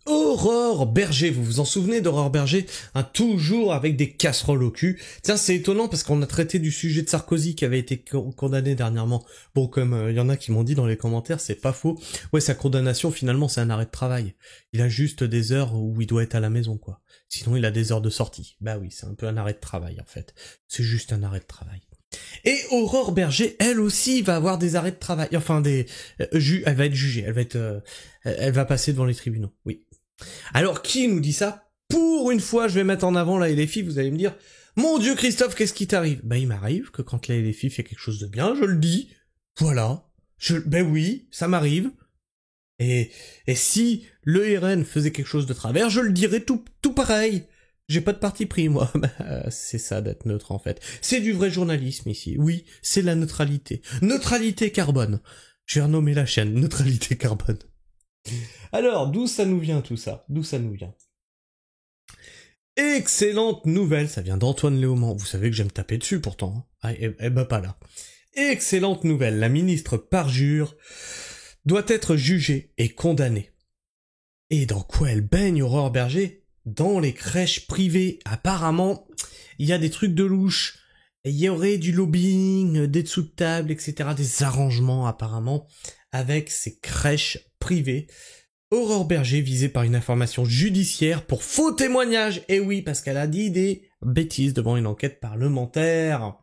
Aurore Berger, vous vous en souvenez d'Aurore Berger, hein, toujours avec des casseroles au cul. Tiens, c'est étonnant parce qu'on a traité du sujet de Sarkozy qui avait été condamné dernièrement. Bon, comme y en a qui m'ont dit dans les commentaires, c'est pas faux. Ouais, sa condamnation finalement c'est un arrêt de travail. Il a juste des heures où il doit être à la maison, quoi. Sinon il a des heures de sortie. Bah oui, c'est un peu un arrêt de travail en fait. C'est juste un arrêt de travail. Et Aurore Berger, elle aussi, va avoir des arrêts de travail. Enfin, elle va être jugée. Elle va passer devant les tribunaux. Oui. Alors, qui nous dit ça? Pour une fois, je vais mettre en avant la LFI, vous allez me dire, mon Dieu Christophe, qu'est-ce qui t'arrive? Bah, il m'arrive que quand la LFI fait quelque chose de bien, je le dis. Voilà. Ben oui, ça m'arrive. Et si le RN faisait quelque chose de travers, je le dirais tout pareil. J'ai pas de parti pris, moi. C'est ça d'être neutre, en fait. C'est du vrai journalisme, ici. Oui, c'est la neutralité. Neutralité carbone. J'ai renommé la chaîne, Neutralité carbone. Alors, d'où ça nous vient tout ça? D'où ça nous vient? Excellente nouvelle, ça vient d'Antoine Léaumont. Vous savez que j'aime taper dessus pourtant. Ah, bah pas là. Excellente nouvelle, la ministre parjure doit être jugée et condamnée. Et dans quoi elle baigne, Aurore Berger? Dans les crèches privées. Apparemment, il y a des trucs de louche. Il y aurait du lobbying, des dessous de table, etc. Des arrangements apparemment avec ces crèches privées. Aurore Berger visée par une information judiciaire pour faux témoignage. Et oui, parce qu'elle a dit des bêtises devant une enquête parlementaire.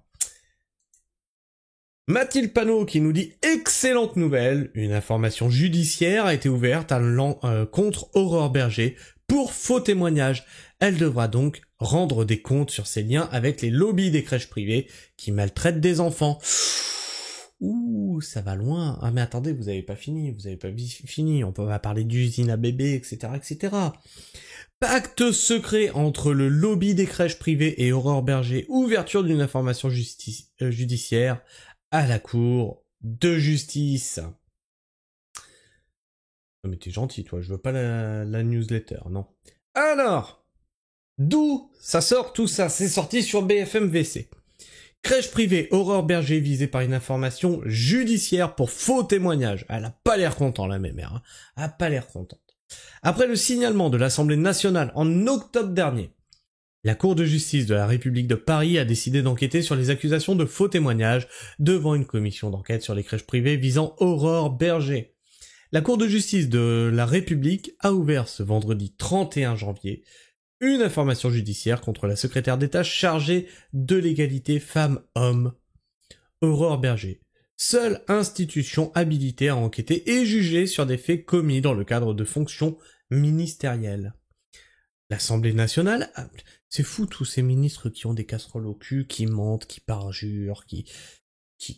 Mathilde Panot qui nous dit excellente nouvelle, une information judiciaire a été ouverte contre Aurore Berger pour faux témoignage. Elle devra donc rendre des comptes sur ses liens avec les lobbies des crèches privées qui maltraitent des enfants. Ouh, ça va loin. Ah mais attendez, vous avez pas fini, on va parler d'usine à bébés, etc., etc. Pacte secret entre le lobby des crèches privées et Aurore Berger, ouverture d'une information judiciaire à la cour de justice. Non mais t'es gentil toi, je veux pas la newsletter, non. Alors, d'où ça sort tout ça? C'est sorti sur BFM VC. Crèche privée, Aurore Berger visée par une information judiciaire pour faux témoignage. Elle a pas l'air contente, la mémère. Hein. Elle a pas l'air contente. Après le signalement de l'Assemblée nationale en octobre dernier, la Cour de justice de la République de Paris a décidé d'enquêter sur les accusations de faux témoignages devant une commission d'enquête sur les crèches privées visant Aurore Berger. La Cour de justice de la République a ouvert ce vendredi 31 janvier une information judiciaire contre la secrétaire d'État chargée de l'égalité femmes-hommes, Aurore Berger, seule institution habilitée à enquêter et juger sur des faits commis dans le cadre de fonctions ministérielles. L'Assemblée nationale, c'est fou tous ces ministres qui ont des casseroles au cul, qui mentent, qui parjurent, qui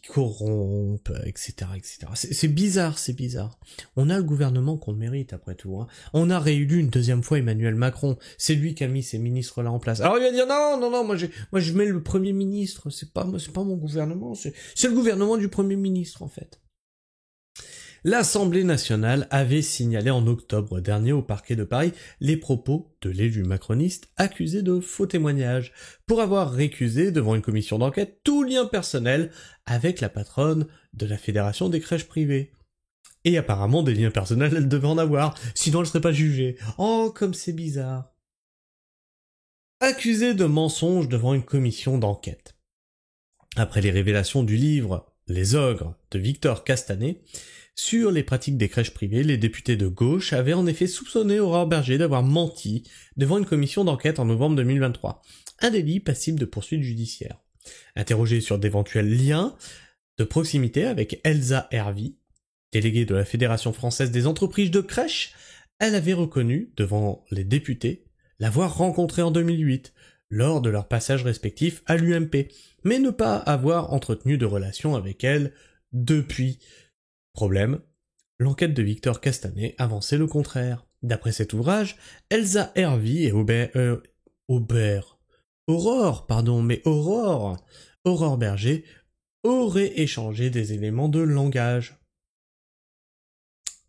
corrompent, etc., etc. C'est bizarre, c'est bizarre. On a le gouvernement qu'on mérite, après tout. Hein. On a réélu une deuxième fois Emmanuel Macron. C'est lui qui a mis ces ministres-là en place. Alors il va dire non, moi je mets le Premier ministre. C'est pas mon gouvernement. C'est le gouvernement du Premier ministre, en fait. L'Assemblée nationale avait signalé en octobre dernier au parquet de Paris les propos de l'élu macroniste accusé de faux témoignages pour avoir récusé devant une commission d'enquête tout lien personnel avec la patronne de la Fédération des crèches privées. Et apparemment des liens personnels elle devait en avoir, sinon elle serait pas jugée. Oh, comme c'est bizarre. Accusé de mensonge devant une commission d'enquête. Après les révélations du livre Les Ogres de Victor Castanet, sur les pratiques des crèches privées, les députés de gauche avaient en effet soupçonné Aurore Berger d'avoir menti devant une commission d'enquête en novembre 2023, un délit passible de poursuite judiciaire. Interrogée sur d'éventuels liens de proximité avec Elsa Hervy, déléguée de la Fédération française des entreprises de crèches, elle avait reconnu, devant les députés, l'avoir rencontrée en 2008, lors de leur passage respectif à l'UMP, mais ne pas avoir entretenu de relation avec elle depuis. Problème, l'enquête de Victor Castanet avançait le contraire. D'après cet ouvrage, Elsa Hervy et Aurore Berger auraient échangé des éléments de langage.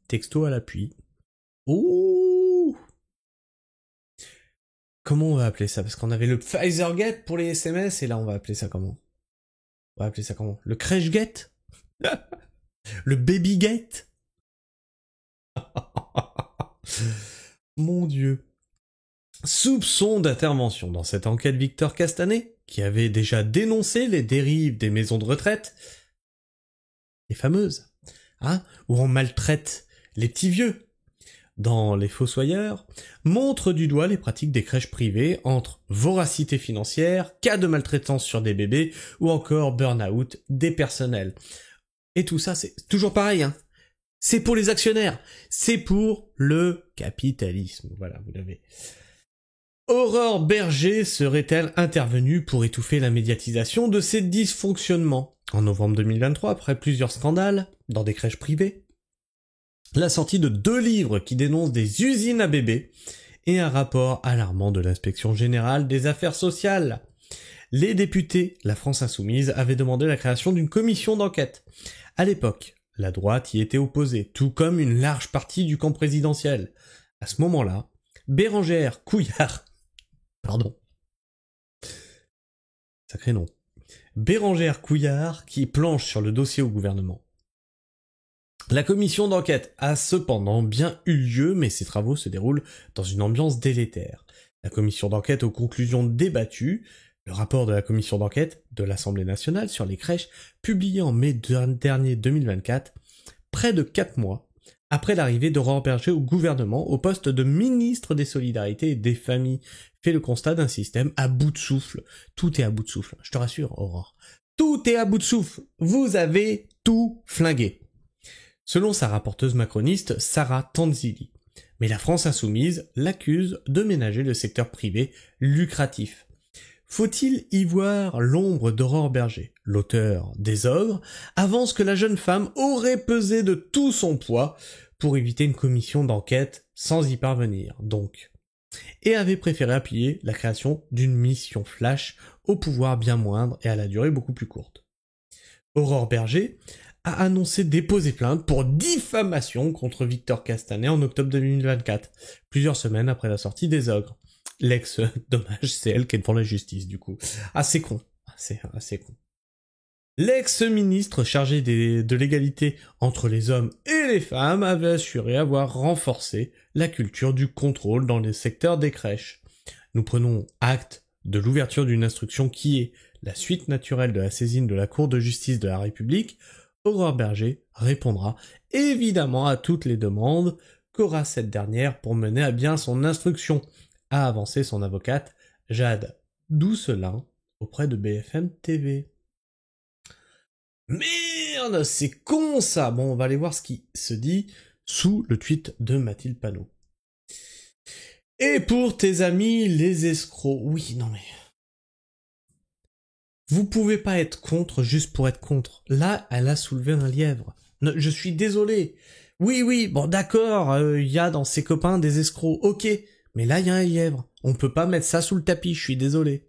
Texto à l'appui. Ouh! Comment on va appeler ça? Parce qu'on avait le Pfizergate pour les SMS, et là on va appeler ça comment? Le Crèchegate? Le Babygate? Mon Dieu. Soupçon d'intervention dans cette enquête Victor Castanet, qui avait déjà dénoncé les dérives des maisons de retraite, les fameuses, où on maltraite les petits vieux. Dans Les Fossoyeurs, montre du doigt les pratiques des crèches privées entre voracité financière, cas de maltraitance sur des bébés ou encore burn-out des personnels. Et tout ça, c'est toujours pareil, c'est pour les actionnaires, c'est pour le capitalisme. Voilà, vous l'avez. Aurore Berger serait-elle intervenue pour étouffer la médiatisation de ces dysfonctionnements ? En novembre 2023, après plusieurs scandales dans des crèches privées, la sortie de 2 livres qui dénoncent des usines à bébés et un rapport alarmant de l'Inspection générale des affaires sociales. Les députés, la France insoumise, avaient demandé la création d'une commission d'enquête. À l'époque, la droite y était opposée, tout comme une large partie du camp présidentiel. À ce moment-là, Bérangère Couillard, sacré nom, Bérangère Couillard qui planche sur le dossier au gouvernement. La commission d'enquête a cependant bien eu lieu, mais ses travaux se déroulent dans une ambiance délétère. La commission d'enquête aux conclusions débattues, le rapport de la commission d'enquête de l'Assemblée nationale sur les crèches, publié en mai dernier 2024, près de 4 mois après l'arrivée d'Aurore Berger au gouvernement au poste de ministre des Solidarités et des Familles, fait le constat d'un système à bout de souffle. Tout est à bout de souffle, je te rassure, Aurore. Tout est à bout de souffle. Vous avez tout flingué. Selon sa rapporteuse macroniste, Sarah Tanzili. Mais la France insoumise l'accuse de ménager le secteur privé lucratif. Faut-il y voir l'ombre d'Aurore Berger ? L'auteur des Ogres avance que la jeune femme aurait pesé de tout son poids pour éviter une commission d'enquête sans y parvenir, donc, et avait préféré appuyer la création d'une mission flash au pouvoir bien moindre et à la durée beaucoup plus courte. Aurore Berger a annoncé déposer plainte pour diffamation contre Victor Castanet en octobre 2024, plusieurs semaines après la sortie des Ogres. Dommage, c'est elle qui est devant la justice, du coup. Assez con. Assez con. L'ex-ministre chargé de l'égalité entre les hommes et les femmes avait assuré avoir renforcé la culture du contrôle dans les secteurs des crèches. Nous prenons acte de l'ouverture d'une instruction qui est la suite naturelle de la saisine de la Cour de justice de la République. Aurore Berger répondra évidemment à toutes les demandes qu'aura cette dernière pour mener à bien son instruction, a avancé son avocate Jade Doucelin auprès de BFM TV. Merde, c'est con ça. Bon, on va aller voir ce qui se dit sous le tweet de Mathilde Panot. Et pour tes amis les escrocs, oui, non mais... Vous pouvez pas être contre juste pour être contre. Là, elle a soulevé un lièvre. Je suis désolé. Oui, bon d'accord, y a dans ses copains des escrocs, ok. Mais là, il y a un lièvre. On peut pas mettre ça sous le tapis, je suis désolé.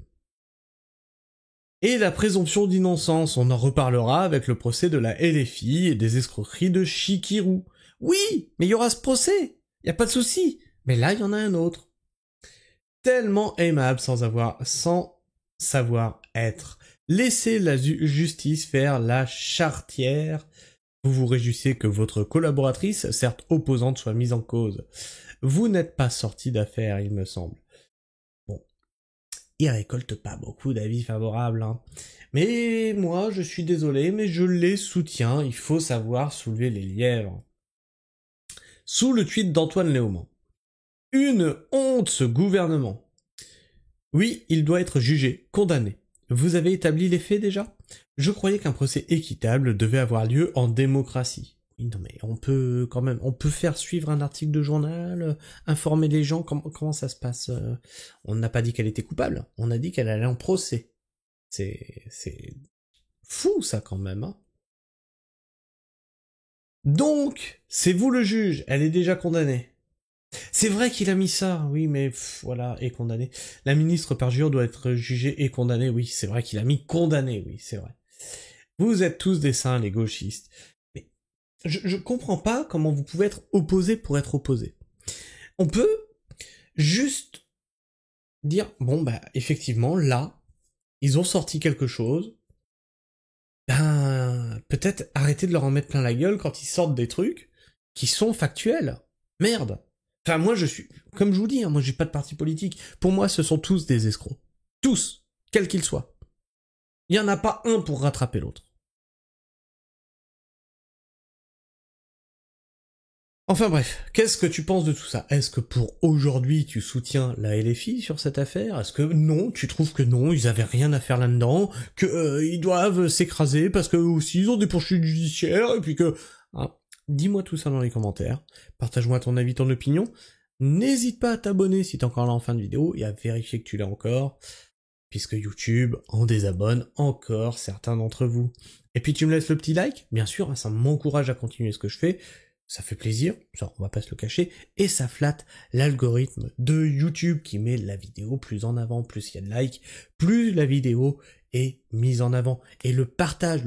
Et la présomption d'innocence, on en reparlera avec le procès de la LFI et des escroqueries de Chikirou. Oui, mais il y aura ce procès. Y a pas de souci. Mais là, il y en a un autre. Tellement aimable sans savoir être. Laissez la justice faire la charretière. Vous vous réjouissez que votre collaboratrice, certes opposante, soit mise en cause. Vous n'êtes pas sorti d'affaire, il me semble. Bon, il récolte pas beaucoup d'avis favorables, Mais moi, je suis désolé, mais je les soutiens, il faut savoir soulever les lièvres. Sous le tweet d'Antoine Léaumont. Une honte, ce gouvernement. Oui, il doit être jugé, condamné. Vous avez établi les faits déjà ? Je croyais qu'un procès équitable devait avoir lieu en démocratie. Oui, non mais on peut faire suivre un article de journal, informer les gens, comment ça se passe. On n'a pas dit qu'elle était coupable, on a dit qu'elle allait en procès. C'est fou ça quand même. Donc, c'est vous le juge, elle est déjà condamnée. C'est vrai qu'il a mis ça, oui, mais voilà, est condamné. La ministre parjure doit être jugée et condamnée, oui, c'est vrai qu'il a mis condamné, oui, c'est vrai. Vous êtes tous des saints, les gauchistes. Mais je comprends pas comment vous pouvez être opposés pour être opposés. On peut juste dire, bon, bah, effectivement, là, ils ont sorti quelque chose, ben, peut-être arrêter de leur en mettre plein la gueule quand ils sortent des trucs qui sont factuels. Merde. Enfin, moi, je suis... Comme je vous dis, hein, moi, j'ai pas de parti politique. Pour moi, ce sont tous des escrocs. Tous, quels qu'ils soient. Il n'y en a pas un pour rattraper l'autre. Enfin bref, qu'est-ce que tu penses de tout ça? Est-ce que pour aujourd'hui tu soutiens la LFI sur cette affaire? Est-ce que non, tu trouves que non, ils avaient rien à faire là-dedans, que ils doivent s'écraser parce que aussi ils ont des poursuites judiciaires et puis que... Hein, dis-moi tout ça dans les commentaires, partage-moi ton avis, ton opinion, n'hésite pas à t'abonner si t'es encore là en fin de vidéo et à vérifier que tu l'as encore, puisque YouTube en désabonne encore certains d'entre vous. Et puis tu me laisses le petit like, bien sûr, hein, ça m'encourage à continuer ce que je fais, ça fait plaisir, ça on va pas se le cacher, et ça flatte l'algorithme de YouTube qui met la vidéo plus en avant, plus il y a de likes, plus la vidéo est mise en avant. Et le partage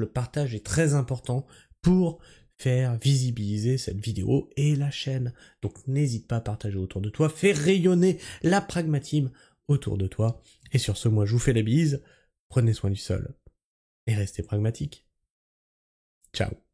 est très important pour faire visibiliser cette vidéo et la chaîne. Donc n'hésite pas à partager autour de toi, fais rayonner la pragmatisme autour de toi. Et sur ce, moi je vous fais la bise, prenez soin du sol et restez pragmatique. Ciao.